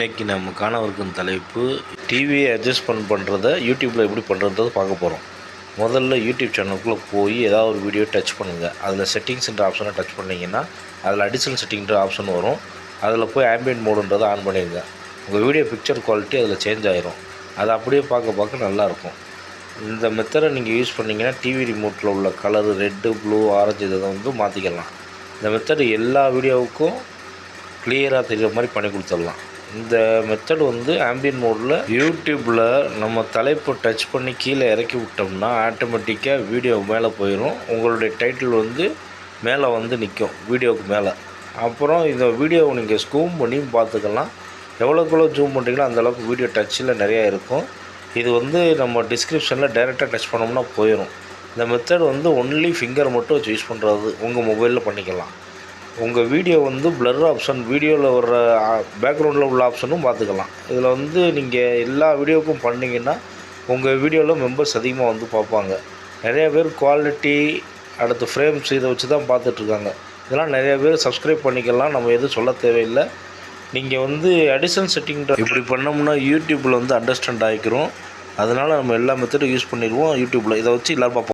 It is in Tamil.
இன்றைக்கி நம்ம காணவிருக்கும் தலைப்பு டிவியை அட்ஜஸ்ட்மெண்ட் பண்ணுறத யூடியூப்பில் எப்படி பண்ணுறது பார்க்க போகிறோம். முதல்ல யூடியூப் சேனலுக்குள்ளே போய் ஏதாவது ஒரு வீடியோ டச் பண்ணுங்கள். அதில் செட்டிங்ஸ்ன்ற ஆப்ஷனை டச் பண்ணிங்கன்னா அதில் அடிஷனல் செட்டிங்ன்ற ஆப்ஷன் வரும். அதில் போய் ஆம்பியன்ட் மோடுன்றதை ஆன் பண்ணிடுங்க. உங்கள் வீடியோ பிக்சர் குவாலிட்டி அதில் சேஞ்ச் ஆகிரும். அதை அப்படியே பார்க்க நல்லாயிருக்கும். இந்த மெத்தடை நீங்கள் யூஸ் பண்ணிங்கன்னா டிவி ரிமோட்டில் உள்ள கலரு ரெட்டு, ப்ளூ, ஆரஞ்சு இதை மாற்றிக்கலாம். இந்த மெத்தடு எல்லா வீடியோவுக்கும் கிளியராக தெரிகிற மாதிரி பண்ணி கொடுத்துடலாம். இந்த மெத்தட் ஆம்பியன்ட் மோடில் யூடியூப்பில் நம்ம தலைப்பு டச் பண்ணி கீழே இறக்கி விட்டோம்னா ஆட்டோமேட்டிக்காக வீடியோ மேலே போயிடும். உங்களுடைய டைட்டில் மேலே நிற்கும் வீடியோவுக்கு மேலே. அப்புறம் இந்த வீடியோவை நீங்கள் ஜூம் பண்ணி பார்த்துக்கலாம். எவ்வளோக்குள்ளே ஜூம் பண்ணுறீங்களோ அந்தளவுக்கு வீடியோ டச்சில் நிறையா இருக்கும். இது நம்ம டிஸ்கிரிப்ஷனில் டைரெக்டாக டச் பண்ணோம்னா போயிடும். இந்த மெத்தட் ஒன்லி ஃபிங்கர் மட்டும் வச்சு யூஸ் பண்ணுறது உங்கள் மொபைலில் பண்ணிக்கலாம். உங்கள் வீடியோ பிளர் ஆப்ஷன், வீடியோவில் வர்ற பேக்ரவுண்டில் உள்ள ஆப்ஷனும் பார்த்துக்கலாம். இதில் நீங்கள் எல்லா வீடியோவுக்கும் பண்ணிங்கன்னா உங்கள் வீடியோவில் மெம்பர்ஸ் அதிகமாக பார்ப்பாங்க. நிறைய பேர் குவாலிட்டி அடுத்து ஃப்ரேம்ஸ் இதை வச்சு தான் பார்த்துட்ருக்காங்க. இதெல்லாம் நிறைய பேர் சப்ஸ்கிரைப் பண்ணிக்கலாம். நம்ம எதுவும் சொல்ல தேவையில்லை. நீங்கள் அடிஷனல் செட்டிங்ன்ற இப்படி பண்ணோம்னா யூடியூப்பில் அண்டர்ஸ்டாண்ட் ஆகிக்கிறோம். அதனால் நம்ம எல்லா மெத்தடும் யூஸ் பண்ணிடுவோம் யூடியூப்பில். இதை வச்சு எல்லோரும் பார்ப்போம்.